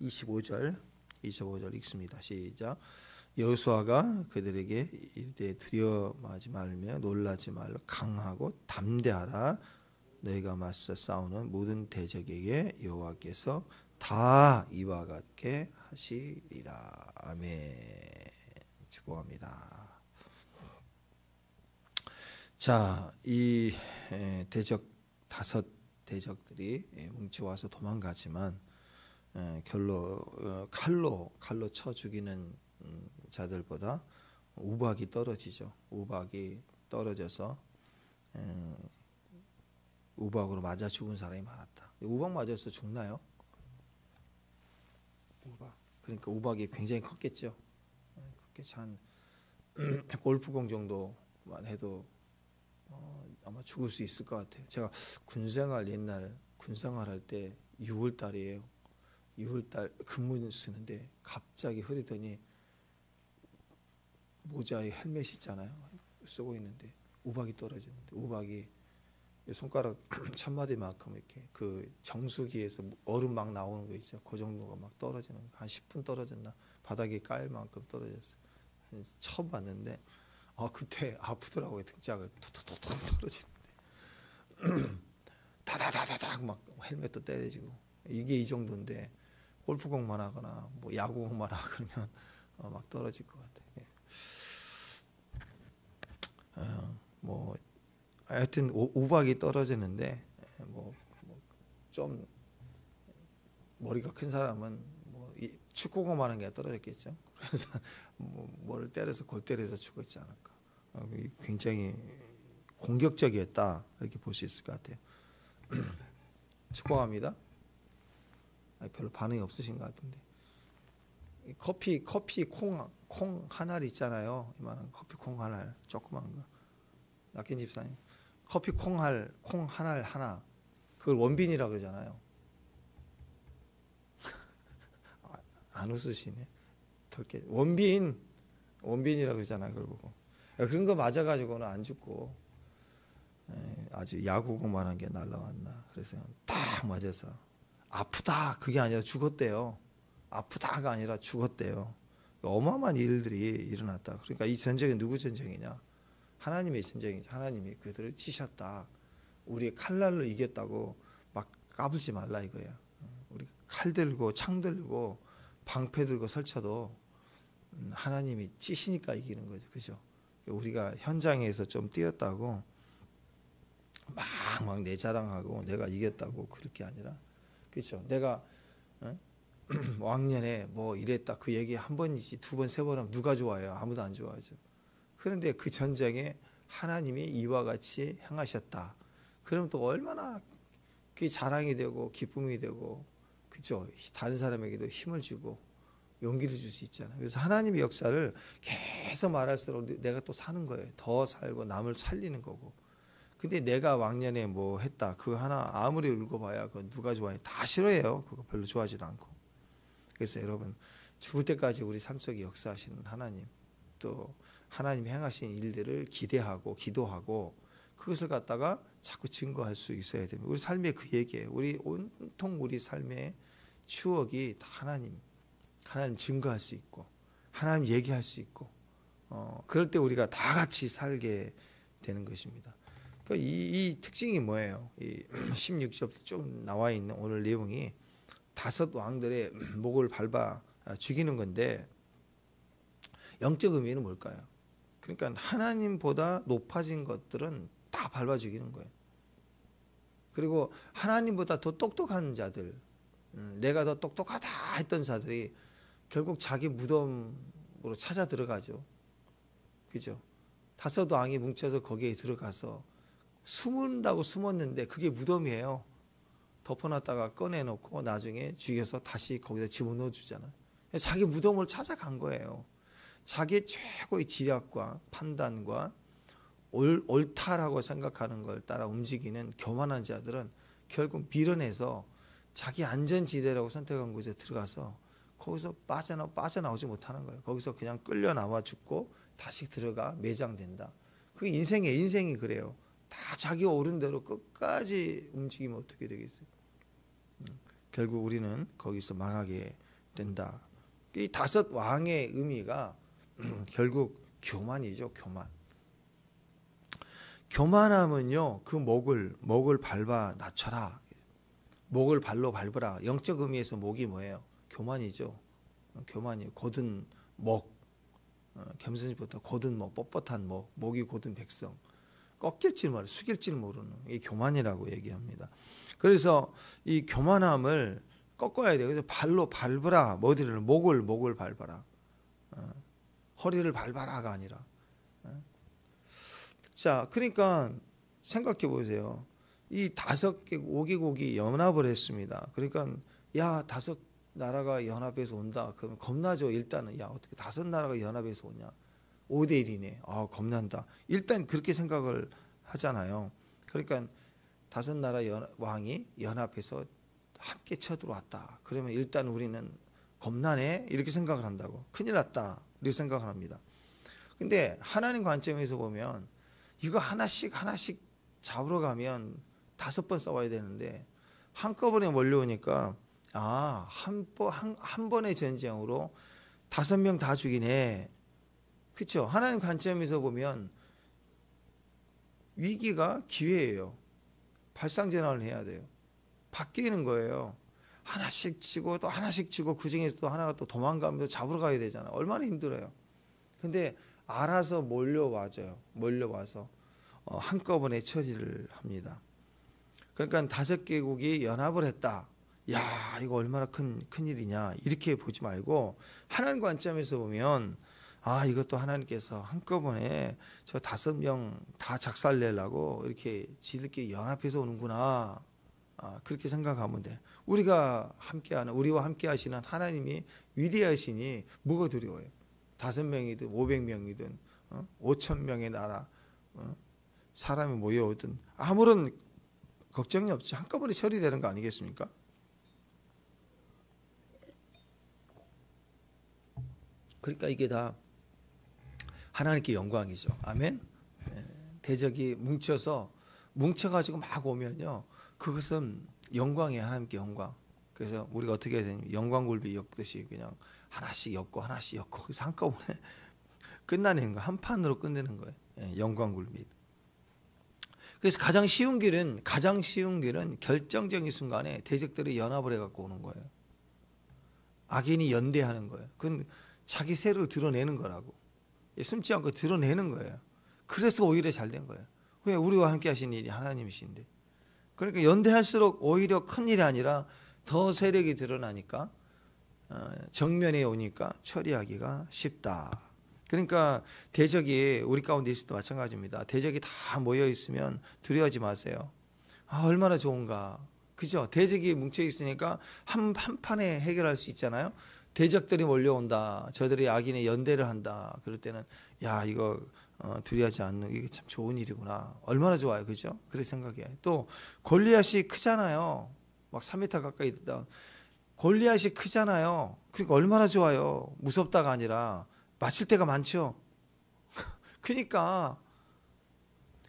25절 읽습니다. 시작. 여호수아가 그들에게 이르되 두려워하지 말며 놀라지 말라 강하고 담대하라. 너희가 맞서 싸우는 모든 대적에게 여호와께서 다 이와 같게 하시리라. 아멘. 축복합니다. 자, 이 대적 다섯 대적들이 뭉쳐와서 도망가지만 칼로 쳐 죽이는 자들보다 우박이 떨어지죠. 우박이 떨어져서 우박으로 맞아 죽은 사람이 많았다. 우박 맞아서 죽나요? 우박. 그러니까 우박이 굉장히 컸겠죠. 컸겠죠. 한 골프공 정도만 해도 아마 죽을 수 있을 것 같아요. 제가 옛날 군생활 할 때 6월 달이에요. 6월 달 근무 쓰는데 갑자기 흐리더니 모자에 헬멧 있잖아요. 쓰고 있는데 우박이 떨어지는데 우박이 손가락 천마디만큼 이렇게 그 정수기에서 얼음 막 나오는 거 있죠. 그 정도가 막 떨어지는 거. 한 10분 떨어졌나? 바닥에 깔 만큼 떨어졌어요. 처음 봤는데 그때 아프더라고요. 등짝을 툭툭툭 떨어지는데 다다다다닥 막 헬멧도 때려지고 이게 이 정도인데 골프공만 하거나 뭐 야구공만 하고 그러면 막 떨어질 것 같아요. 뭐 하여튼 우박이 떨어지는데 뭐 좀 머리가 큰 사람은 뭐 축구공 하는 게 떨어졌겠죠. 그래서 뭐를 때려서 골 때려서 죽었지 않을까. 굉장히 공격적이었다 이렇게 볼 수 있을 것 같아요. 축복합니다. 별로 반응이 없으신 것 같은데 커피 콩 한 알 있잖아요. 이만한 커피 콩 한 알 조그만 거. 낙현 집사님 커피 콩 한 알 하나 그걸 원빈이라 그러잖아요. 안 웃으시네. 원빈이라 그러잖아요. 그걸 보고 그런 거 맞아가지고는 안 죽고 아주 야구공만한 게 날라왔나. 그래서 딱 맞아서 아프다 그게 아니라 죽었대요. 아프다가 아니라 죽었대요. 어마어마한 일들이 일어났다. 그러니까 이 전쟁은 누구 전쟁이냐? 하나님의 전쟁이죠. 하나님이 그들을 치셨다. 우리 칼날로 이겼다고 막 까불지 말라 이거야. 우리 칼 들고 창 들고 방패 들고 설쳐도 하나님이 찌시니까 이기는 거죠. 그죠? 우리가 현장에서 좀 뛰었다고 막 내 자랑하고 내가 이겼다고 그럴 게 아니라 그렇죠. 내가 왕년에 뭐 이랬다 그 얘기 한 번이지 두 번 세 번 하면 누가 좋아해요? 아무도 안 좋아하죠. 그런데 그 전쟁에 하나님이 이와 같이 행하셨다. 그럼 또 얼마나 그게 자랑이 되고 기쁨이 되고 그죠? 다른 사람에게도 힘을 주고 용기를 줄 수 있잖아요. 그래서 하나님의 역사를 계속 말할수록 내가 또 사는 거예요. 더 살고 남을 살리는 거고. 근데 내가 왕년에 뭐 했다. 그거 하나 아무리 울고 봐야 그거 누가 좋아해? 다 싫어해요. 그거 별로 좋아하지도 않고. 그래서 여러분 죽을 때까지 우리 삶 속에 역사하시는 하나님 또 하나님이 행하신 일들을 기대하고 기도하고 그것을 갖다가 자꾸 증거할 수 있어야 됩니다. 우리 삶의 그 얘기예요. 온통 우리 삶의 추억이 다 하나님 증거할 수 있고 하나님 얘기할 수 있고 그럴 때 우리가 다 같이 살게 되는 것입니다. 그러니까 이 특징이 뭐예요? 이 16절부터 쭉 나와 있는 오늘 내용이 다섯 왕들의 목을 밟아 죽이는 건데 영적 의미는 뭘까요? 그러니까 하나님보다 높아진 것들은 다 밟아 죽이는 거예요. 그리고 하나님보다 더 똑똑한 자들, 내가 더 똑똑하다 했던 자들이 결국 자기 무덤으로 찾아 들어가죠. 그죠? 다섯 왕이 뭉쳐서 거기에 들어가서 숨은다고 숨었는데 그게 무덤이에요. 덮어놨다가 꺼내놓고 나중에 죽여서 다시 거기다 집어넣어 주잖아요. 자기 무덤을 찾아간 거예요. 자기의 최고의 지략과 판단과 옳다라고 생각하는 걸 따라 움직이는 교만한 자들은 결국 밀어내서 자기 안전지대라고 선택한 곳에 들어가서 거기서 빠져나오지 못하는 거예요. 거기서 그냥 끌려 나와 죽고 다시 들어가 매장된다. 그게 인생이 그래요. 다 자기 옳은 대로 끝까지 움직이면 어떻게 되겠어요? 결국 우리는 거기서 망하게 된다. 이 다섯 왕의 의미가 결국 교만이죠. 교만. 교만함은요, 그 목을 밟아 낮춰라. 목을 발로 밟으라. 영적 의미에서 목이 뭐예요? 교만이죠. 교만이 곧은 목, 겸손이부터 곧은 목, 뻣뻣한 목, 목이 곧은 백성. 꺾일 줄 모르는, 숙일 줄 모르는 이 교만이라고 얘기합니다. 그래서 이 교만함을 꺾어야 돼요. 그래서 발로 밟으라. 뭐들을 목을 밟아라. 허리를 밟아라가 아니라. 자, 그러니까 생각해 보세요. 이 5개국이 연합을 했습니다. 그러니까 야, 5 나라가 연합해서 온다. 그러면 겁나죠. 일단은 야, 어떻게 5 나라가 연합해서 오냐. 5대 1이네. 아, 겁난다. 일단 그렇게 생각을 하잖아요. 그러니까 5 나라 왕이 연합해서 함께 쳐들어왔다. 그러면 일단 우리는 겁나네. 이렇게 생각을 한다고. 큰일 났다. 이렇게 생각을 합니다. 근데 하나님 관점에서 보면 이거 하나씩 잡으러 가면 5번 싸워야 되는데 한꺼번에 몰려오니까 한 번의 전쟁으로 5명 다 죽이네. 그렇죠? 하나님 관점에서 보면 위기가 기회예요. 발상전환을 해야 돼요. 바뀌는 거예요. 하나씩 치고 또 하나씩 치고 그중에서 또 하나가 또 도망가면 잡으러 가야 되잖아요. 얼마나 힘들어요. 근데 알아서 몰려와서 한꺼번에 처리를 합니다. 그러니까 5개국이 연합을 했다. 야, 이거 얼마나 큰일이냐. 이렇게 보지 말고 하나님 관점에서 보면 이것도 하나님께서 한꺼번에 저 5명 다 작살내려고 이렇게 지들끼리 연합해서 오는구나. 그렇게 생각하면 돼. 우리와 함께 하시는 하나님이 위대하시니 뭐가 두려워요? 5명이든 500명이든 5,000명의 나라 사람이 모여오든 아무런 걱정이 없이 한꺼번에 처리되는 거 아니겠습니까? 그러니까 이게 다 하나님께 영광이죠. 아멘. 대적이 뭉쳐가지고 막 오면요, 그것은 영광이에요. 하나님께 영광. 그래서 우리가 어떻게 해야 되냐면 영광굴비 엮듯이 그냥 하나씩 엮고 그래서 한꺼번에 끝나는 거, 한 판으로 끝내는 거예요. 영광굴비. 그래서 가장 쉬운 길은 결정적인 순간에 대적들이 연합을 해갖고 오는 거예요. 악인이 연대하는 거예요. 그건 자기 세를 드러내는 거라고. 숨지 않고 드러내는 거예요. 그래서 오히려 잘 된 거예요. 왜? 우리와 함께 하신 일이 하나님이신데. 그러니까 연대할수록 오히려 큰 일이 아니라 더 세력이 드러나니까 정면에 오니까 처리하기가 쉽다. 그러니까 대적이 우리 가운데 있을 때 마찬가지입니다. 대적이 다 모여 있으면 두려워하지 마세요. 얼마나 좋은가. 그죠? 대적이 뭉쳐 있으니까 한 판에 해결할 수 있잖아요. 대적들이 몰려온다. 저들이 악인의 연대를 한다. 그럴 때는 야, 이거 두려워하지 않는 이게 참 좋은 일이구나. 얼마나 좋아요. 그죠? 그렇게 생각해요. 또 골리앗이 크잖아요. 막 3m 가까이 됐다. 골리앗이 크잖아요. 그러니까 얼마나 좋아요. 무섭다가 아니라 맞출 때가 많죠. 그러니까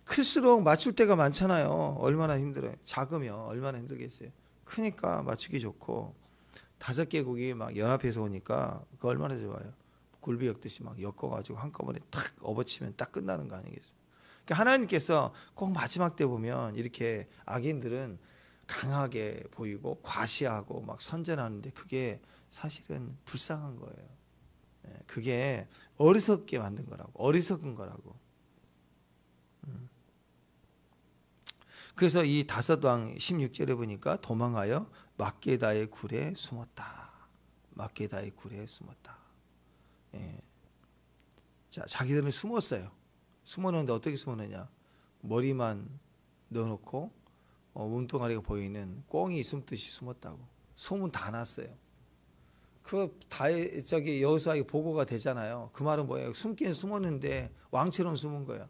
클수록 맞출 때가 많잖아요. 얼마나 힘들어요. 작으면 얼마나 힘들겠어요. 크니까 맞추기 좋고 5개국이 막 연합해서 오니까 그거 얼마나 좋아요. 굴비 엮듯이 막 엮어가지고 한꺼번에 탁 업어치면 딱 끝나는 거 아니겠습니까? 그러니까 하나님께서 꼭 마지막 때 보면 이렇게 악인들은 강하게 보이고 과시하고 막 선전하는데 그게 사실은 불쌍한 거예요. 그게 어리석게 만든 거라고. 어리석은 거라고. 그래서 이 5왕 16절에 보니까 도망하여 막게다의 굴에 숨었다. 막게다의 굴에 숨었다. 자, 자기들은 숨었어요. 숨었는데 어떻게 숨었느냐? 머리만 넣어놓고 몸뚱아리가 보이는 꽁이 숨듯이 숨었다고. 소문 다 났어요. 여호수아에게 보고가 되잖아요. 그 말은 뭐예요? 숨긴 숨었는데 왕처럼 숨은 거예요.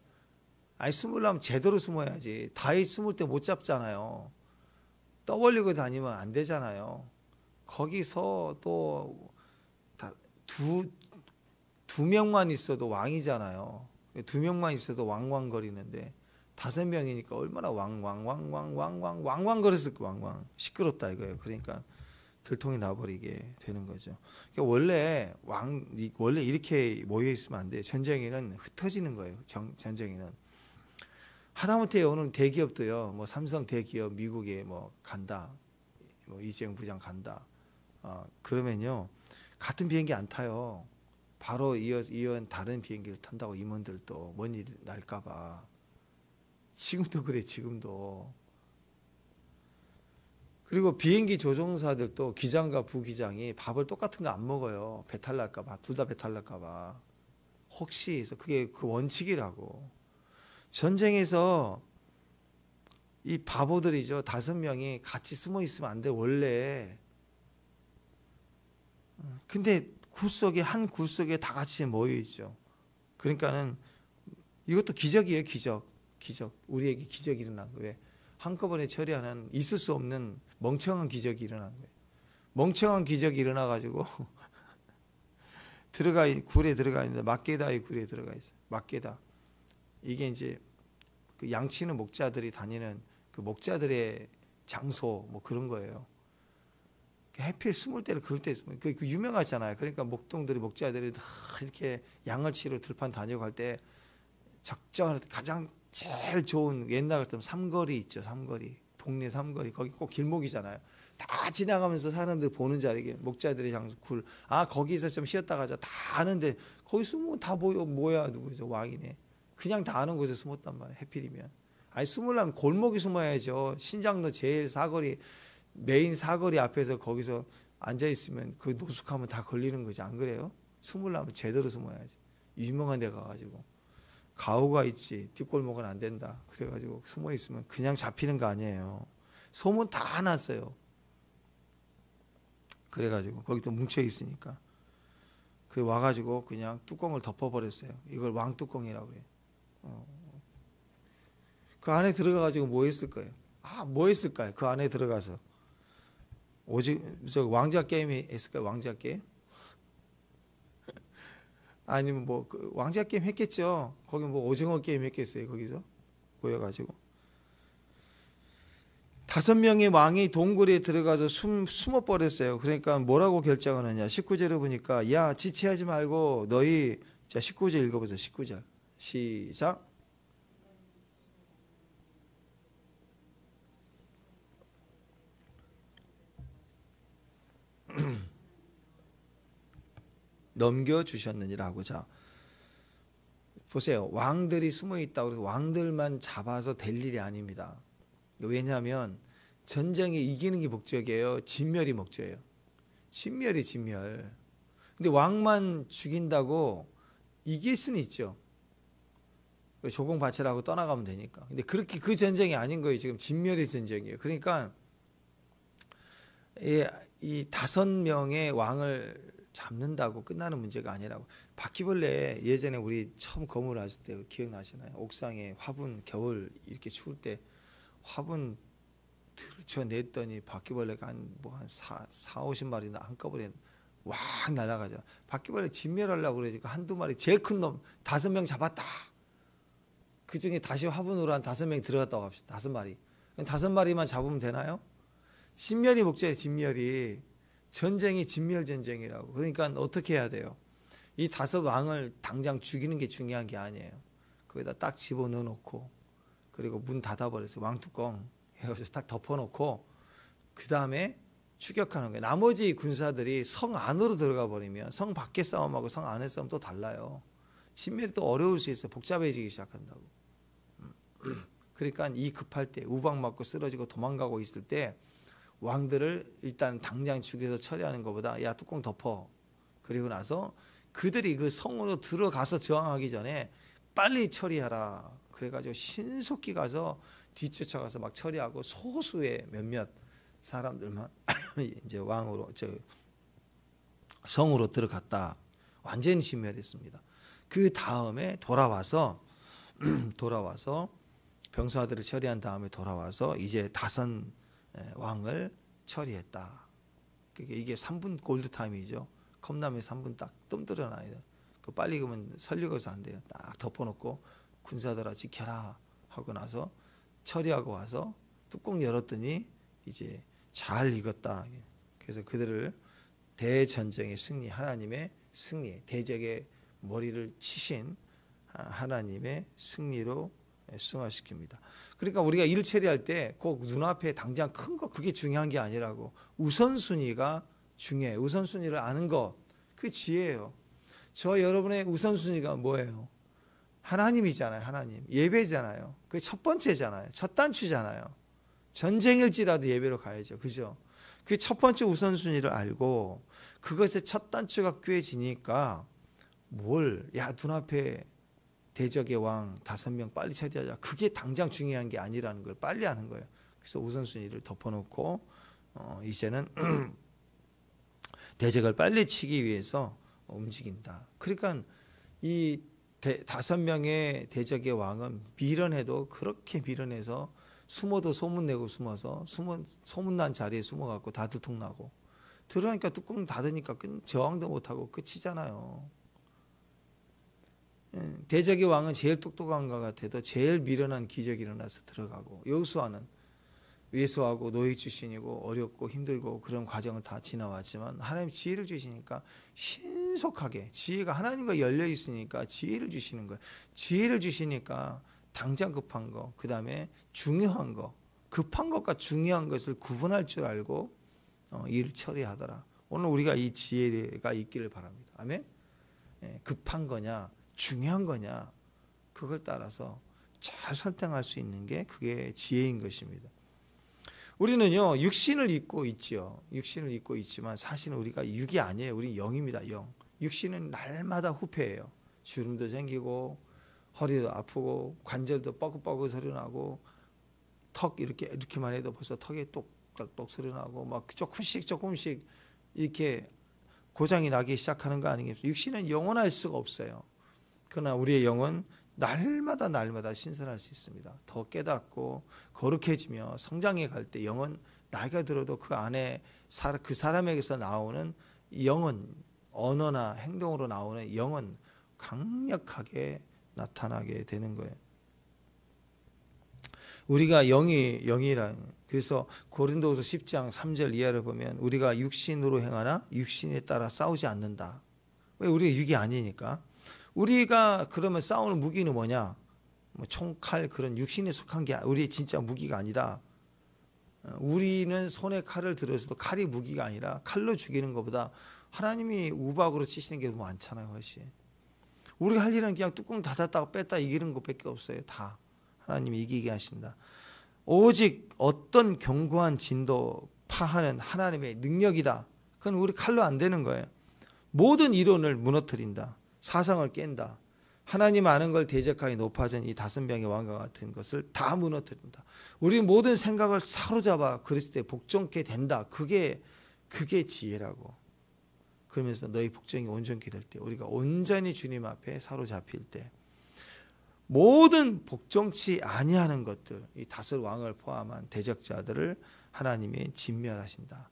아니, 숨으려면 제대로 숨어야지. 다윗 숨을 때 못 잡잖아요. 떠벌리고 다니면 안 되잖아요. 거기서 또 두 명만 있어도 왕이잖아요. 2명만 있어도 왕왕거리는데 5명이니까 얼마나 왕왕거렸을 거. 왕왕 시끄럽다 이거예요. 그러니까 들통이 나버리게 되는 거죠. 그러니까 원래 이렇게 모여 있으면 안 돼요. 전쟁에는 흩어지는 거예요. 전쟁에는 하다못해 오늘 대기업도요. 뭐 삼성 대기업 미국에 뭐 간다, 뭐 이재용 부장 간다. 그러면요 같은 비행기 안 타요. 바로 이어 다른 비행기를 탄다고 임원들도 뭔 일 날까봐. 지금도 그래 지금도. 그리고 비행기 조종사들도 기장과 부기장이 밥을 똑같은 거 안 먹어요. 배탈 날까봐. 둘 다 배탈 날까봐. 혹시 해서 그게 그 원칙이라고. 전쟁에서 이 바보들이죠. 5명이 같이 숨어 있으면 안 돼 원래. 근데 한 굴 속에 다 같이 모여 있죠. 그러니까는 이것도 기적이에요. 기적. 우리에게 기적이 일어난 거예요. 한꺼번에 처리하는 있을 수 없는 멍청한 기적이 일어난 거예요. 멍청한 기적이 일어나 가지고 굴에 들어가 있는데 막게다의 굴에 들어가 있어요. 막게다. 이게 이제 그 양치는 목자들이 다니는 그 목자들의 장소 뭐 그런 거예요. 해필 20대를 그럴 때 그 유명하잖아요. 그러니까 목자들이 다 이렇게 양을 치러 들판 다니고 할 때 적정한 가장 제일 좋은 옛날 같으면 삼거리 있죠. 삼거리. 동네 삼거리. 거기 꼭 길목이잖아요. 다 지나가면서 사람들 보는 자리에 목자들의 장소 굴. 거기서 좀 쉬었다 가자. 다 아는데 거기 숨으면 다 보여. 뭐야 누구죠? 왕이네. 그냥 다 아는 곳에 숨었단 말이에요. 해필이면. 숨으려면 골목에 숨어야죠. 신장로 제일 사거리 메인 사거리 앞에서 거기서 앉아 있으면 그 노숙하면 다 걸리는 거지. 안 그래요? 숨으려면 제대로 숨어야지. 유명한 데 가가지고. 가오가 있지 뒷골목은 안 된다. 그래가지고 숨어 있으면 그냥 잡히는 거 아니에요. 소문 다 났어요. 그래가지고 거기 또 뭉쳐 있으니까 그 와가지고 그냥 뚜껑을 덮어버렸어요. 이걸 왕뚜껑이라고 그래요. 그 안에 들어가가지고 뭐 했을 거예요? 뭐 했을까요? 그 안에 들어가서 오직 왕자 게임이 했을까요? 왕자 게임? 아니면 그 왕자 게임 했겠죠. 거기 뭐 오징어 게임 했겠어요. 거기서 모여가지고 5명의 왕이 동굴에 들어가서 숨어 버렸어요. 그러니까 뭐라고 결정하느냐? 19절에 보니까 야 지체하지 말고 너희 자 19절 읽어보세요. 19절 시작. 넘겨주셨느니라 하고자. 보세요. 왕들이 숨어 있다고 해서 왕들만 잡아서 될 일이 아닙니다. 왜냐하면 전쟁에 이기는 게 목적이에요. 진멸이 목적이에요. 진멸. 근데 왕만 죽인다고 이길 수는 있죠. 조공 바치라고 떠나가면 되니까. 근데 그렇게 그 전쟁이 아닌 거예요. 지금 진멸의 전쟁이에요. 그러니까 이 5명의 왕을 잡는다고 끝나는 문제가 아니라고. 바퀴벌레 예전에 우리 처음 건물하실 때 기억나시나요? 옥상에 화분 겨울 이렇게 추울 때 화분 들쳐냈더니 바퀴벌레가 한 40-50마리나 한꺼번에 왁 날아가죠. 바퀴벌레 진멸하려고 그러니까 한두 마리 제일 큰 놈 5명 잡았다. 그 중에 다시 화분으로 한 5명이 들어갔다고 합시다. 5마리. 5마리만 잡으면 되나요? 진멸이 목적이에요. 진멸이. 전쟁이 진멸 전쟁이라고. 그러니까 어떻게 해야 돼요? 이 5 왕을 당장 죽이는 게 중요한 게 아니에요. 거기다 딱 집어넣어 놓고 그리고 문 닫아버렸어요. 왕뚜껑 해가지고 딱 덮어놓고 그 다음에 추격하는 거예요. 나머지 군사들이 성 안으로 들어가 버리면 성 밖의 싸움하고 성 안의 싸움 또 달라요. 진멸이 또 어려울 수 있어요. 복잡해지기 시작한다고. 그러니까 이 급할 때 우박 맞고 쓰러지고 도망가고 있을 때 왕들을 일단 당장 죽여서 처리하는 것보다 야 뚜껑 덮어. 그리고 나서 그들이 그 성으로 들어가서 저항하기 전에 빨리 처리하라. 그래가지고 신속히 가서 뒤쫓아가서 막 처리하고 소수의 몇몇 사람들만 이제 왕으로 성으로 들어갔다. 완전히 진멸했습니다. 그 다음에 돌아와서 병사들을 처리한 다음에 돌아와서 이제 5 왕을 처리했다. 이게 3분 골드 타임이죠. 컵라면 3분 딱 뜸들여놔야 돼요. 그 빨리 그러면 설리고서 안 돼요. 딱 덮어놓고 군사들아 지켜라 하고 나서 처리하고 와서 뚜껑 열었더니 이제 잘 익었다. 그래서 그들을 대전쟁의 승리, 하나님의 승리, 대적의 머리를 치신 하나님의 승리로 승화시킵니다. 그러니까 우리가 일 처리할 때 꼭 눈앞에 당장 큰 거 그게 중요한 게 아니라고, 우선순위가 중요해요. 우선순위를 아는 것, 그 지혜예요. 저 여러분의 우선순위가 뭐예요? 하나님이잖아요. 하나님. 예배잖아요. 그게 첫 번째잖아요. 첫 단추잖아요. 전쟁일지라도 예배로 가야죠. 그죠? 그 첫 번째 우선순위를 알고 그것의 첫 단추가 꿰지니까 눈앞에 대적의 왕 5명 빨리 처리하자. 그게 당장 중요한 게 아니라는 걸 빨리 아는 거예요. 그래서 우선순위를 덮어놓고 이제는 대적을 빨리 치기 위해서 움직인다. 그러니까 이 5명의 대적의 왕은 밀어내도 그렇게 밀어내서 숨어도 소문내고 숨어서 소문난 자리에 숨어갖고 다 들통나고, 들어가니까 뚜껑 닫으니까 저항도 못하고 끝이잖아요. 대적의 왕은 제일 똑똑한 것 같아도 제일 미련한 기적이 일어나서 들어가고, 여호수아는 외소하고 노예 출신이고 어렵고 힘들고 그런 과정을 다 지나왔지만 하나님 지혜를 주시니까 신속하게, 지혜가 하나님과 열려 있으니까 지혜를 주시는 거예요. 지혜를 주시니까 당장 급한 거, 그 다음에 중요한 거, 급한 것과 중요한 것을 구분할 줄 알고 일을 처리하더라. 오늘 우리가 이 지혜가 있기를 바랍니다. 아멘. 급한 거냐 중요한 거냐, 그걸 따라서 잘 선택할 수 있는 게 그게 지혜인 것입니다. 우리는요 육신을 입고 있지요. 육신을 입고 있지만 사실은 우리가 육이 아니에요. 우리 영입니다. 영. 육신은 날마다 후패해요. 주름도 생기고 허리도 아프고 관절도 뻐긋뻐긋 소리 나고, 턱 이렇게만 해도 벌써 턱에 똑똑똑 소리 나고, 막 조금씩 이렇게 고장이 나기 시작하는 거 아니겠습니까? 육신은 영원할 수가 없어요. 그러나 우리의 영은 날마다 신선할 수 있습니다. 더 깨닫고 거룩해지며 성장해 갈 때 영은 나이가 들어도 그 안에 그 사람에게서 나오는 영은, 언어나 행동으로 나오는 영은 강력하게 나타나게 되는 거예요. 우리가 영이란, 그래서 고린도후서 10장 3절 이하를 보면 우리가 육신으로 행하나 육신에 따라 싸우지 않는다. 왜? 우리가 육이 아니니까. 우리가 그러면 싸우는 무기는 뭐냐? 총, 칼, 그런 육신에 속한 게 우리 진짜 무기가 아니다. 우리는 손에 칼을 들어서도 칼이 무기가 아니라 칼로 죽이는 것보다 하나님이 우박으로 치시는 게 너무 많잖아요. 훨씬. 우리가 할 일은 그냥 뚜껑 닫았다가 뺐다 이기는 것밖에 없어요. 다 하나님이 이기게 하신다. 오직 어떤 견고한 진도 파하는 하나님의 능력이다. 그건 우리 칼로 안 되는 거예요. 모든 이론을 무너뜨린다. 사상을 깬다. 하나님 아는 걸 대적하게 높아진 이 5명의 왕과 같은 것을 다 무너뜨린다. 우리 모든 생각을 사로잡아 그리스도에 복종케 된다. 그게 지혜라고. 그러면서 너희 복종이 온전케 될 때, 우리가 온전히 주님 앞에 사로잡힐 때, 모든 복종치 아니하는 것들, 이 5 왕을 포함한 대적자들을 하나님이 진멸하신다.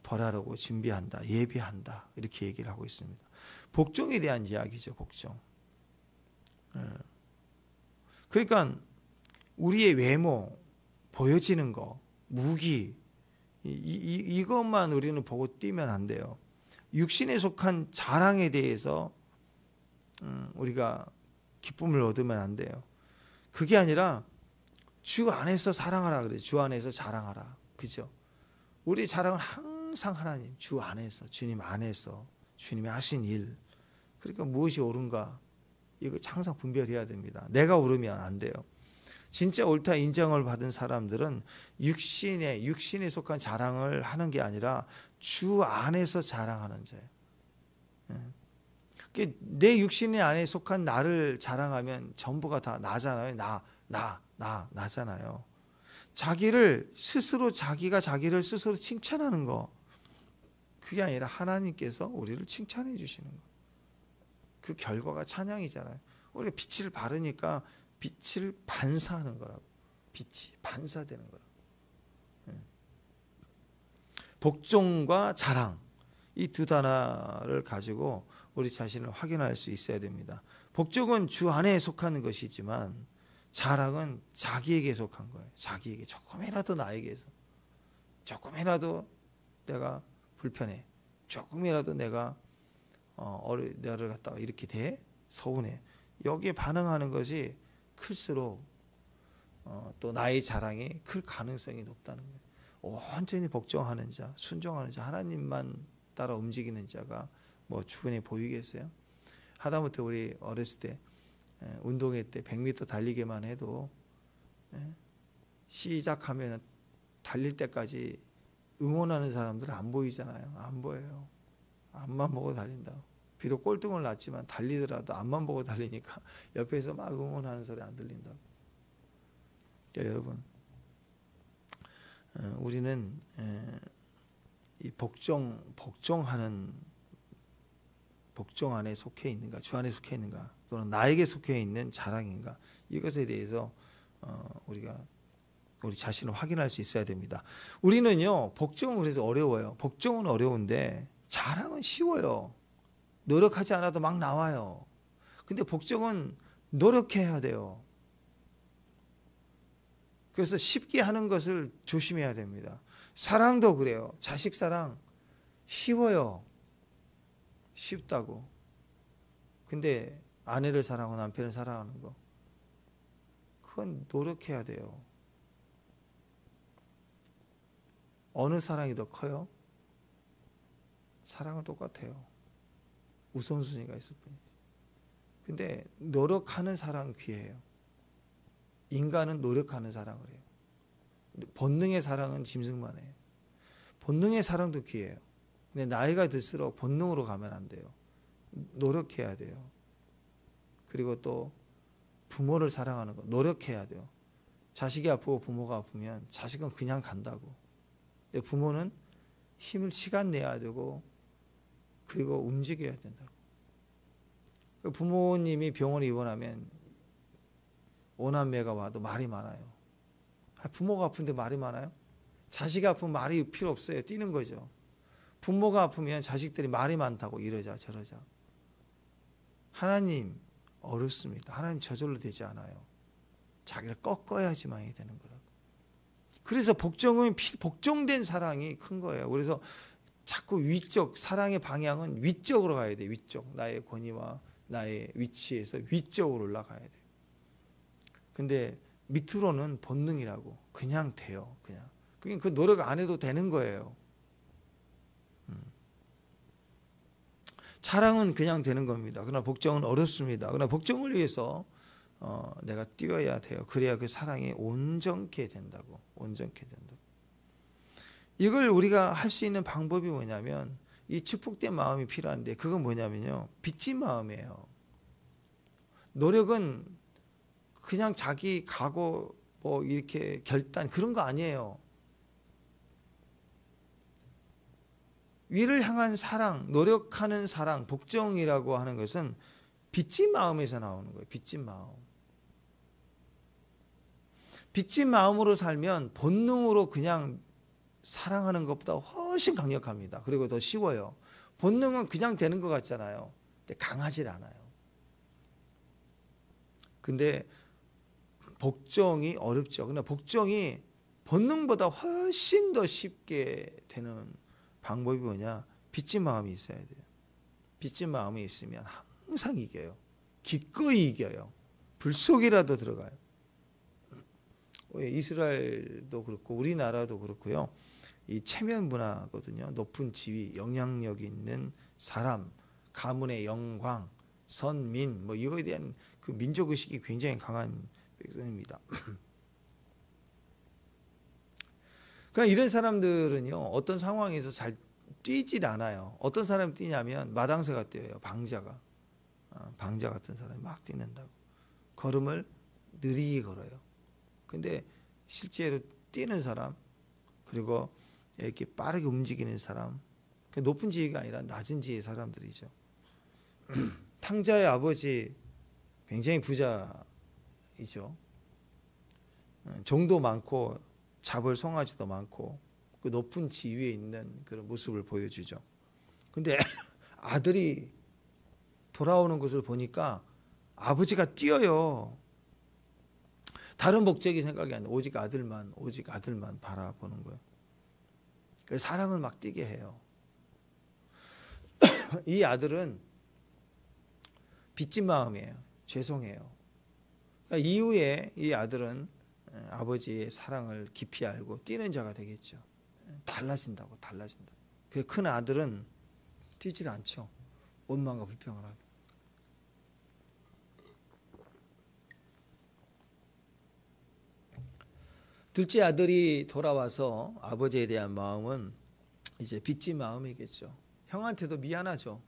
벌하라고 준비한다. 예비한다. 이렇게 얘기를 하고 있습니다. 복종에 대한 이야기죠. 복종. 그러니까 우리의 외모, 보여지는 거, 무기, 이것만 우리는 보고 뛰면 안 돼요. 육신에 속한 자랑에 대해서 우리가 기쁨을 얻으면 안 돼요. 그게 아니라 주 안에서 사랑하라 그래요. 주 안에서 자랑하라. 그죠? 우리 자랑은 항상 하나님, 주 안에서, 주님 안에서, 주님이 하신 일. 그러니까 무엇이 옳은가, 이거 항상 분별해야 됩니다. 내가 옳으면 안 돼요. 진짜 옳다 인정을 받은 사람들은 육신에 속한 자랑을 하는 게 아니라 주 안에서 자랑하는 자예요. 내 육신의 안에 속한 나를 자랑하면 전부가 다 나잖아요. 나잖아요. 자기가 자기를 스스로 칭찬하는 거, 그게 아니라 하나님께서 우리를 칭찬해 주시는 거. 그 결과가 찬양이잖아요. 우리가 빛을 바르니까 빛을 반사하는 거라고. 빛이 반사되는 거라고. 복종과 자랑, 이 2 단어를 가지고 우리 자신을 확인할 수 있어야 됩니다. 복종은 주 안에 속하는 것이지만 자랑은 자기에게 속한 거예요. 자기에게 조금이라도, 나에게서 조금이라도 내가 불편해. 조금이라도 내가 너를 갖다가 이렇게 대 서운해. 여기에 반응하는 것이 클수록 또 나의 자랑이 클 가능성이 높다는 거예요. 온전히 복종하는 자, 순종하는 자, 하나님만 따라 움직이는 자가 뭐 주변에 보이겠어요? 하다못해 우리 어렸을 때 운동회 때 100m 달리기만 해도 시작하면 달릴 때까지 응원하는 사람들은 안 보이잖아요. 안 보여요. 앞만 보고 달린다고. 비록 꼴등을 났지만 달리더라도 앞만 보고 달리니까 옆에서 막 응원하는 소리 안 들린다고. 그러니까 여러분, 우리는 이 복종 안에 속해 있는가, 주 안에 속해 있는가, 또는 나에게 속해 있는 자랑인가, 이것에 대해서 우리 자신을 확인할 수 있어야 됩니다. 우리는요, 복종은 그래서 어려워요. 복종은 어려운데 자랑은 쉬워요. 노력하지 않아도 막 나와요. 근데 복종은 노력해야 돼요. 그래서 쉽게 하는 것을 조심해야 됩니다. 사랑도 그래요. 자식 사랑 쉬워요. 쉽다고. 근데 아내를 사랑하고 남편을 사랑하는 거, 그건 노력해야 돼요. 어느 사랑이 더 커요? 사랑은 똑같아요. 우선순위가 있을 뿐이지. 근데 노력하는 사랑 귀해요. 인간은 노력하는 사랑을 해요. 본능의 사랑은 짐승만 해요. 본능의 사랑도 귀해요. 근데 나이가 들수록 본능으로 가면 안 돼요. 노력해야 돼요. 그리고 또 부모를 사랑하는 거 노력해야 돼요. 자식이 아프고 부모가 아프면 자식은 그냥 간다고. 근데 부모는 시간 내야 되고 그리고 움직여야 된다고. 부모님이 병원에 입원하면 오남매가 와도 말이 많아요. 부모가 아픈데 말이 많아요? 자식이 아프면 말이 필요 없어요. 뛰는 거죠. 부모가 아프면 자식들이 말이 많다고 이러자 저러자. 하나님 어렵습니다. 하나님 저절로 되지 않아요. 자기를 꺾어야지만이 되는 거라고. 그래서 복종된 사랑이 큰 거예요. 그래서 자꾸 사랑의 방향은 위쪽으로 가야 돼. 위쪽. 나의 권위와 나의 위치에서 위쪽으로 올라가야 돼. 근데 밑으로는 본능이라고. 그냥 돼요. 그냥. 그 노력 안 해도 되는 거예요. 사랑은 그냥 되는 겁니다. 그러나 복종은 어렵습니다. 그러나 복종을 위해서 내가 뛰어야 돼요. 그래야 그 사랑이 온전케 된다고. 온전케 된다고. 이걸 우리가 할 수 있는 방법이 뭐냐면 이 축복된 마음이 필요한데 그건 뭐냐면요. 빚진 마음이에요. 노력은 그냥 자기 각오 뭐 이렇게 결단 그런 거 아니에요. 위를 향한 사랑, 노력하는 사랑, 복종이라고 하는 것은 빚진 마음에서 나오는 거예요. 빚진 마음. 빚진 마음으로 살면 본능으로 그냥 사랑하는 것보다 훨씬 강력합니다. 그리고 더 쉬워요. 본능은 그냥 되는 것 같잖아요. 근데 강하질 않아요. 근데 복종이 어렵죠. 근데 복종이 본능보다 훨씬 더 쉽게 되는 방법이 뭐냐? 빚진 마음이 있어야 돼요. 빚진 마음이 있으면 항상 이겨요. 기꺼이 이겨요. 불 속이라도 들어가요. 이스라엘도 그렇고 우리나라도 그렇고요. 이 체면 문화거든요. 높은 지위, 영향력 있는 사람, 가문의 영광, 선민, 뭐 이거에 대한 그 민족 의식이 굉장히 강한 백성입니다. 그러니까 이런 사람들은요, 어떤 상황에서 잘 뛰질 않아요. 어떤 사람이 뛰냐면 마당새가 뛰어요. 방자 같은 사람이 막 뛰는다고. 걸음을 느리게 걸어요. 근데 실제로 뛰는 사람, 그리고 이렇게 빠르게 움직이는 사람, 높은 지위가 아니라 낮은 지위의 사람들이죠. 탕자의 아버지 굉장히 부자이죠. 정도 많고 자벌 송아지도 많고 그 높은 지위에 있는 그런 모습을 보여주죠. 근데 아들이 돌아오는 것을 보니까 아버지가 뛰어요. 다른 목적이 생각이 안 나. 오직 아들만 바라보는 거예요. 그래서 사랑을 막 뛰게 해요. 이 아들은 빚진 마음이에요. 죄송해요. 그러니까 이후에 이 아들은 아버지의 사랑을 깊이 알고 뛰는 자가 되겠죠. 달라진다고. 그 큰 아들은 뛰질 않죠. 원망과 불평을 하고. 둘째 아들이 돌아와서 아버지에 대한 마음은 이제 빚진 마음이겠죠. 형한테도 미안하죠.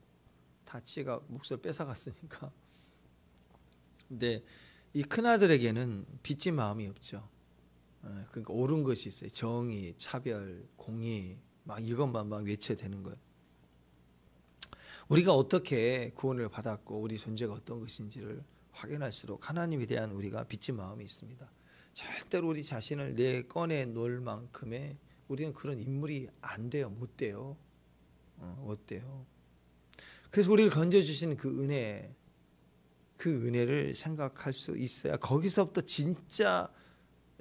다치가 몫을 뺏어갔으니까. 근데 이 큰아들에게는 빚진 마음이 없죠. 그러니까 옳은 것이 있어요. 정의, 차별, 공의 막 이것만 막 외쳐야 되는 거예요. 우리가 어떻게 구원을 받았고 우리 존재가 어떤 것인지를 확인할수록 하나님에 대한 우리가 빚진 마음이 있습니다. 절대로 우리 자신을 내 꺼내 놓을 만큼의 우리는 그런 인물이 안 돼요. 못 돼요. 못 돼요. 그래서 우리를 건져주신 그 은혜를 생각할 수 있어야 거기서부터 진짜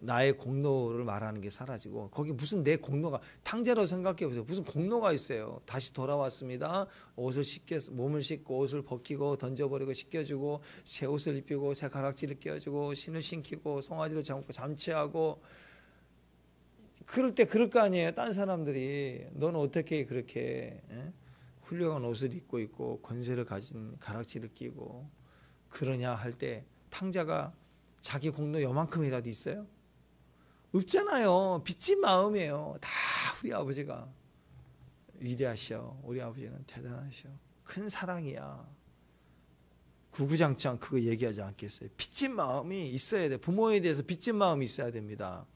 나의 공로를 말하는 게 사라지고, 거기 무슨 내 공로가, 탕자로 생각해 보세요. 무슨 공로가 있어요. 다시 돌아왔습니다. 옷을 몸을 씻고 옷을 벗기고 던져버리고 씻겨주고 새 옷을 입히고 새 가락지를 끼워주고 신을 신기고 송아지를 잡고 잠치하고, 그럴 때 그럴 거 아니에요. 딴 사람들이 너는 어떻게 그렇게 훌륭한 옷을 입고 있고 권세를 가진 가락지를 끼고 그러냐 할 때 탕자가 자기 공로 요만큼이라도 있어요? 없잖아요. 빚진 마음이에요. 다 우리 아버지가 위대하셔. 우리 아버지는 대단하셔. 큰 사랑이야. 구구장창 그거 얘기하지 않겠어요. 빚진 마음이 있어야 돼. 부모에 대해서 빚진 마음이 있어야 됩니다.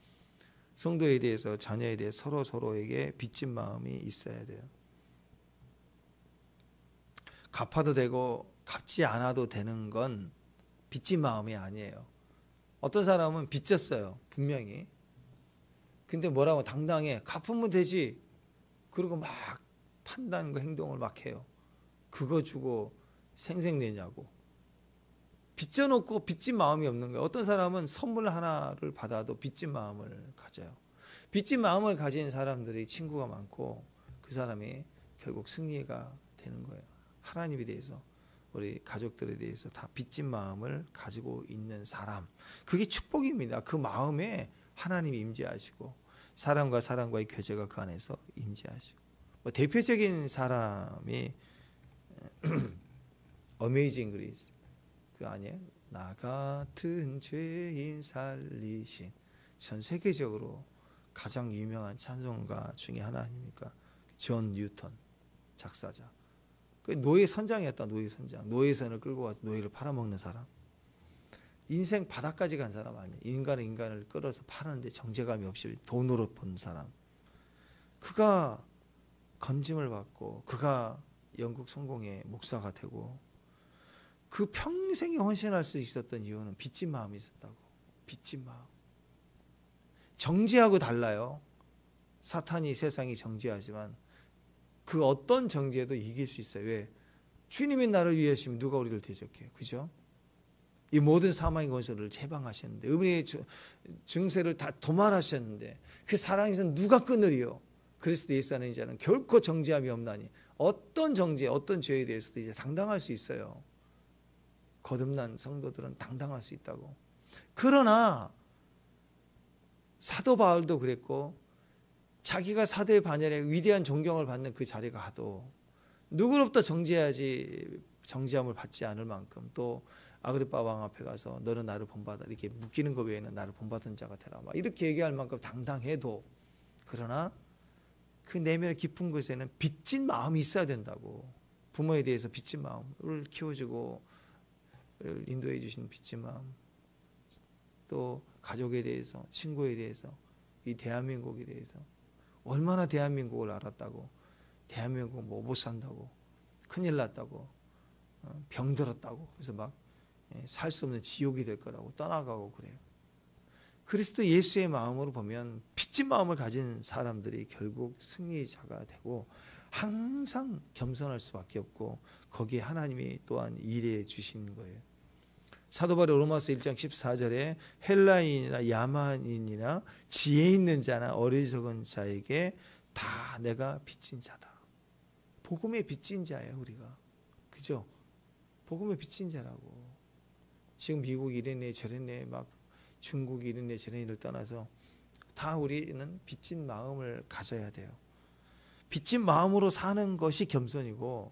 성도에 대해서, 자녀에 대해서 서로에게 빚진 마음이 있어야 돼요. 갚아도 되고 갚지 않아도 되는 건 빚진 마음이 아니에요. 어떤 사람은 빚졌어요. 분명히. 근데 뭐라고 당당해. 갚으면 되지. 그리고 막 판단과 행동을 막 해요. 그거 주고 생색내냐고. 빚져놓고 빚진 마음이 없는 거예요. 어떤 사람은 선물 하나를 받아도 빚진 마음을 가져요. 빚진 마음을 가진 사람들이 친구가 많고 그 사람이 결국 승리가 되는 거예요. 하나님에 대해서, 우리 가족들에 대해서 다 빚진 마음을 가지고 있는 사람, 그게 축복입니다. 그 마음에 하나님이 임재하시고 사람과 사람과의 교제가 그 안에서 임재하시고, 대표적인 사람이 어메이징 그레이스 그 아니에요? 나 같은 죄인 살리신, 전 세계적으로 가장 유명한 찬송가 중에 하나 아닙니까? 존 뉴턴 작사자. 그 노예 선장이었다. 노예 선장. 노예선을 끌고 와서 노예를 팔아먹는 사람. 인생 바닥까지 간 사람 아니에요. 인간을 끌어서 파는데 정죄감이 없이 돈으로 본 사람. 그가 건짐을 받고 그가 영국 성공의 목사가 되고, 그 평생에 헌신할 수 있었던 이유는 빚진 마음이 있었다고. 빚진 마음. 정죄하고 달라요. 사탄이 세상이 정죄하지만 그 어떤 정죄도 이길 수 있어요. 왜? 주님이 나를 위하시면 누가 우리를 대적해요. 그죠? 이 모든 사망의 권세를 해방하셨는데, 의의 증세를 다 도말하셨는데 그 사랑에서 누가 끊으리요? 그리스도 예수 안에 있는 자는 결코 정죄함이 없나니. 어떤 정죄, 어떤 죄에 대해서도 이제 당당할 수 있어요. 거듭난 성도들은 당당할 수 있다고. 그러나 사도 바울도 그랬고, 자기가 사도의 반열에 위대한 존경을 받는 그 자리가 하도 누구로부터 정죄함을 받지 않을 만큼, 또 아그리빠 왕 앞에 가서 너는 나를 본받아, 이렇게 묶이는 것 외에는 나를 본받은 자가 되라, 막 이렇게 얘기할 만큼 당당해도, 그러나 그 내면의 깊은 곳에는 빚진 마음이 있어야 된다고. 부모에 대해서 빚진 마음을 키워주고 인도해 주신 빚진 마음, 또 가족에 대해서, 친구에 대해서, 이 대한민국에 대해서 얼마나 대한민국을 알았다고. 대한민국 뭐 못 산다고, 큰일 났다고, 병들었다고, 그래서 막 살 수 없는 지옥이 될 거라고 떠나가고 그래요. 그리스도 예수의 마음으로 보면 빚진 마음을 가진 사람들이 결국 승리자가 되고 항상 겸손할 수밖에 없고, 거기에 하나님이 또한 일해 주신 거예요. 사도 바울이 로마서 1장 14절에 헬라인이나 야만인이나 지혜 있는 자나 어리석은 자에게 다 내가 빚진 자다. 복음의 빚진 자예요, 우리가. 그죠? 복음의 빚진 자라고. 지금 미국 이랬네 저랬네 막 중국 이랬네 저랬네를 떠나서 다 우리는 빚진 마음을 가져야 돼요. 빚진 마음으로 사는 것이 겸손이고,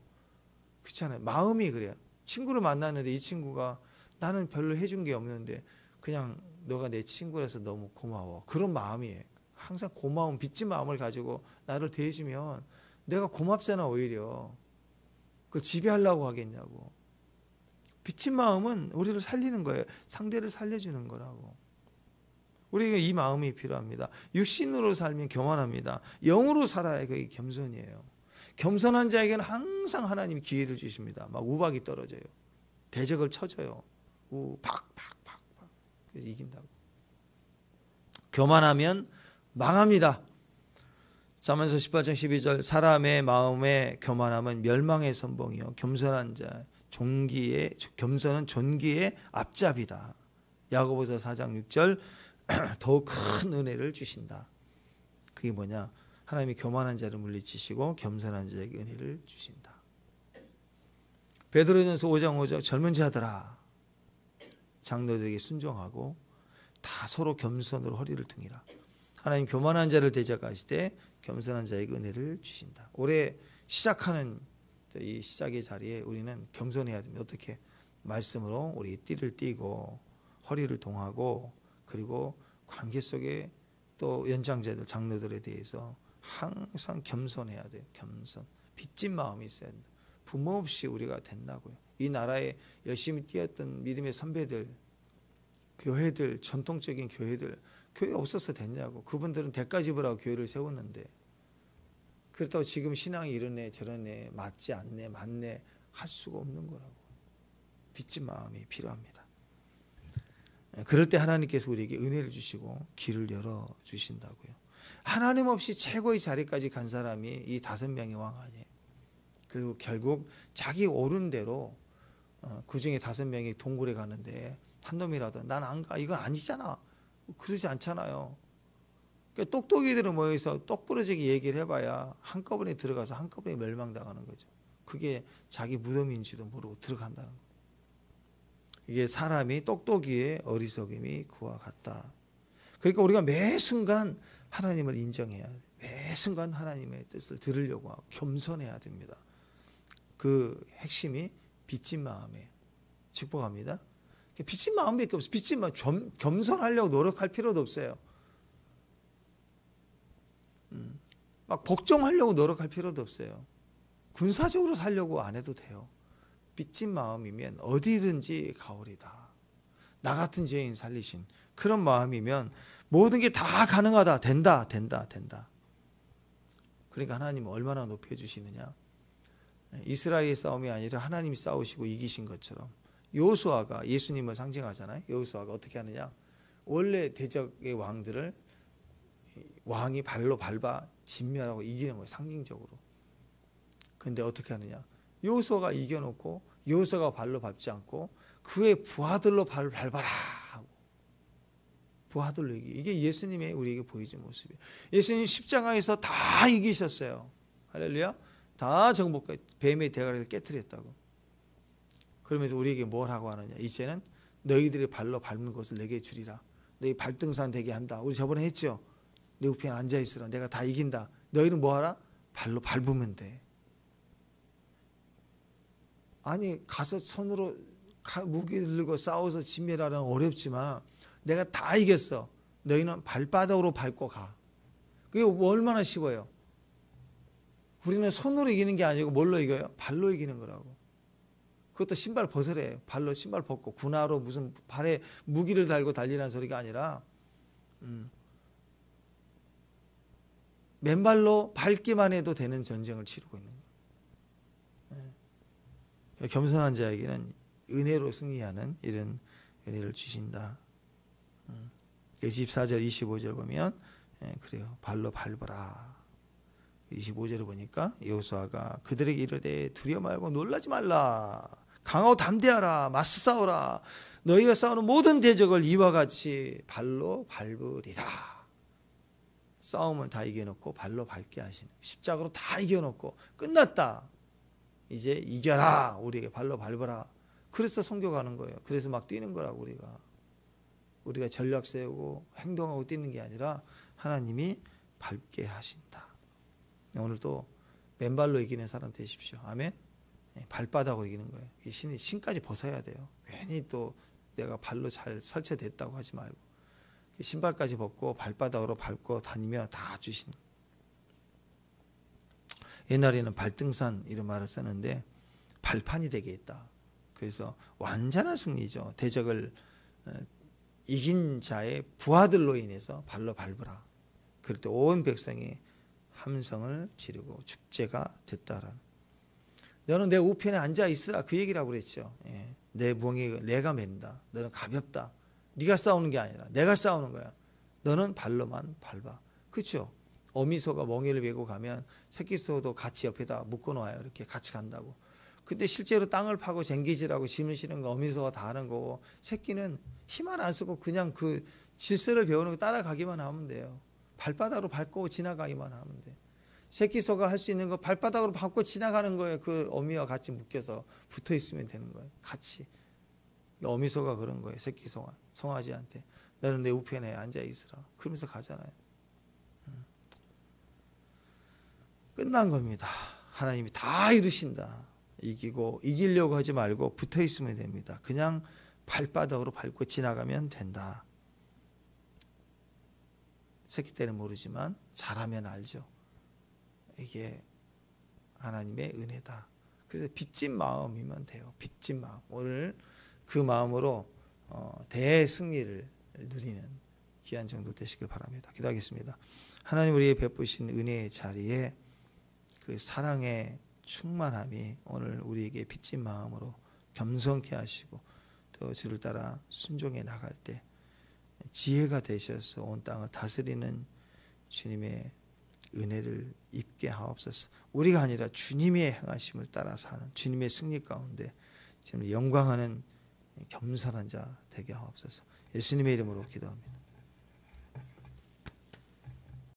그렇잖아요. 마음이 그래요. 친구를 만났는데 이 친구가 나는 별로 해준 게 없는데 그냥 너가 내 친구라서 너무 고마워. 그런 마음이에요. 항상 고마운 빚진 마음을 가지고 나를 대해주면 내가 고맙잖아. 오히려 그걸 지배하려고 하겠냐고. 빚진 마음은 우리를 살리는 거예요. 상대를 살려주는 거라고. 우리가 이 마음이 필요합니다. 육신으로 살면 교만합니다. 영으로 살아야 그게 겸손이에요. 겸손한 자에게는 항상 하나님이 기회를 주십니다. 막 우박이 떨어져요. 대적을 쳐줘요. 팍팍팍팍 그래서 이긴다고. 교만하면 망합니다. 잠언서 18장 12절 사람의 마음의 교만함은 멸망의 선봉이요 겸손한 자 겸손은 존귀의 앞잡이다. 야고보서 4장 6절 더욱 큰 은혜를 주신다. 그게 뭐냐? 하나님이 교만한 자를 물리치시고 겸손한 자에게 은혜를 주신다. 베드로전서 5장 5절 젊은 자들아 장로들에게 순종하고 다 서로 겸손으로 허리를 둥이라. 하나님 교만한 자를 대적하실 때 겸손한 자에게 은혜를 주신다. 올해 시작하는 이 시작의 자리에 우리는 겸손해야 됩니다. 어떻게? 말씀으로 우리 띠를 띠고 허리를 동하고, 그리고 관계 속에 또 연장자들 장로들에 대해서 항상 겸손해야 돼요. 겸손. 빚진 마음이 있어야 된다. 부모 없이 우리가 된다고요. 이 나라에 열심히 뛰었던 믿음의 선배들, 교회들, 전통적인 교회들, 교회 없어서 됐냐고. 그분들은 대가 지불하고 교회를 세웠는데, 그렇다고 지금 신앙이 이러네 저러네 맞지 않네 맞네 할 수가 없는 거라고. 빚진 마음이 필요합니다. 그럴 때 하나님께서 우리에게 은혜를 주시고 길을 열어주신다고요. 하나님 없이 최고의 자리까지 간 사람이 이 5명의 왕 아니에요. 그리고 결국 자기 옳은 대로 그 중에 5명이 동굴에 가는데 한 놈이라도 난 안 가. 이건 아니잖아. 그러지 않잖아요. 그러니까 똑똑이들은 모여서 똑부러지게 얘기를 해봐야 한꺼번에 들어가서 한꺼번에 멸망당하는 거죠. 그게 자기 무덤인지도 모르고 들어간다는 거예요. 이게 사람이 똑똑이의 어리석음이 그와 같다. 그러니까 우리가 매 순간 하나님을 인정해야 돼요. 매 순간 하나님의 뜻을 들으려고 하고 겸손해야 됩니다. 그 핵심이 빚진 마음이에요. 축복합니다. 빚진 마음밖에 없어요. 빚진 마음, 겸손하려고 노력할 필요도 없어요. 막 복종하려고 노력할 필요도 없어요. 군사적으로 살려고 안 해도 돼요. 빚진 마음이면 어디든지 가오리다. 나 같은 죄인 살리신 그런 마음이면 모든 게 다 가능하다. 된다. 그러니까 하나님은 얼마나 높여주시느냐. 이스라엘의 싸움이 아니라 하나님이 싸우시고 이기신 것처럼 여호수아가 예수님을 상징하잖아요. 여호수아가 어떻게 하느냐. 원래 대적의 왕들을 왕이 발로 밟아 진멸하고 이기는 거예요. 상징적으로. 근데 어떻게 하느냐. 여호수아가 이겨놓고 여호수아가 발로 밟지 않고 그의 부하들로 발을 밟아라 하고 부하들로 이기. 이게 예수님의 우리에게 보여진 모습이에요. 예수님 십자가에서 다 이기셨어요. 할렐루야. 다 정복과 뱀의 대가리를 깨뜨렸다고. 그러면서 우리에게 뭘 하고 하느냐. 이제는 너희들의 발로 밟는 것을 내게 주리라. 너희 발등상 되게 한다. 우리 저번에 했죠. 내 우편에 앉아있으라. 내가 다 이긴다. 너희는 뭐하라? 발로 밟으면 돼. 아니 가서 손으로 무기 들고 싸워서 진멸하는 건 어렵지만 내가 다 이겼어. 너희는 발바닥으로 밟고 가. 그게 얼마나 쉬워요. 우리는 손으로 이기는 게 아니고 뭘로 이겨요? 발로 이기는 거라고. 그것도 신발 벗으래요. 발로 신발 벗고 군화로 무슨 발에 무기를 달고 달리라는 소리가 아니라 맨발로 밟기만 해도 되는 전쟁을 치르고 있는 거예요. 겸손한 자에게는 은혜로 승리하는 이런 은혜를 주신다. 24절 25절 보면 그래요. 발로 밟아라. 25절을 보니까 여호수아가 그들에게 이르되 두려워 말고 놀라지 말라. 강하고 담대하라. 맞서 싸우라. 너희가 싸우는 모든 대적을 이와 같이 발로 밟으리라. 싸움을 다 이겨놓고 발로 밟게 하시는. 십자가로 다 이겨놓고 끝났다. 이제 이겨라. 우리에게 발로 밟아라. 그래서 선교가는 거예요. 그래서 막 뛰는 거라고 우리가 전략 세우고 행동하고 뛰는 게 아니라 하나님이 밟게 하신다. 오늘도 맨발로 이기는 사람 되십시오. 아멘. 발바닥으로 이기는 거예요. 이 신까지 벗어야 돼요. 괜히 또 내가 발로 잘 설치됐다고 하지 말고 신발까지 벗고 발바닥으로 밟고 다니며 다 주시는. 옛날에는 발등산 이런 말을 썼는데 발판이 되게 있다. 그래서 완전한 승리죠. 대적을 이긴 자의 부하들로 인해서 발로 밟으라. 그럴 때 온 백성이 함성을 지르고 축제가 됐다라는. 너는 내 우편에 앉아 있으라 그 얘기라고 그랬죠. 예. 내 멍에 내가 맨다. 너는 가볍다. 네가 싸우는 게 아니라 내가 싸우는 거야. 너는 발로만 밟아. 그렇죠? 어미소가 멍에를 메고 가면 새끼소도 같이 옆에다 묶어놓아요. 이렇게 같이 간다고. 근데 실제로 땅을 파고 쟁기질하고 짐을 실는 거 어미소가 다 하는 거고 새끼는 힘을 안 쓰고 그냥 그 질서를 배우는 거 따라가기만 하면 돼요. 발바닥으로 밟고 지나가기만 하면 돼. 새끼소가 할 수 있는 거 발바닥으로 밟고 지나가는 거예요. 그 어미와 같이 묶여서 붙어 있으면 되는 거예요. 같이. 어미소가 그런 거예요. 새끼소가 송아지한테 너는 내 우편에 앉아 있으라. 그러면서 가잖아요. 끝난 겁니다. 하나님이 다 이루신다. 이기려고 하지 말고 붙어 있으면 됩니다. 그냥 발바닥으로 밟고 지나가면 된다. 새끼 때는 모르지만 잘하면 알죠. 이게 하나님의 은혜다. 그래서 빚진 마음이면 돼요. 빚진 마음. 오늘 그 마음으로 대승리를 누리는 귀한 정도 되시길 바랍니다. 기도하겠습니다. 하나님 우리의 베푸신 은혜의 자리에 그 사랑의 충만함이 오늘 우리에게 빚진 마음으로 겸손케 하시고 또 주를 따라 순종해 나갈 때 지혜가 되셔서 온 땅을 다스리는 주님의 은혜를 입게 하옵소서. 우리가 아니라 주님의 행하심을 따라 사는 주님의 승리 가운데 지금 영광하는 겸손한 자 되게 하옵소서. 예수님의 이름으로 기도합니다.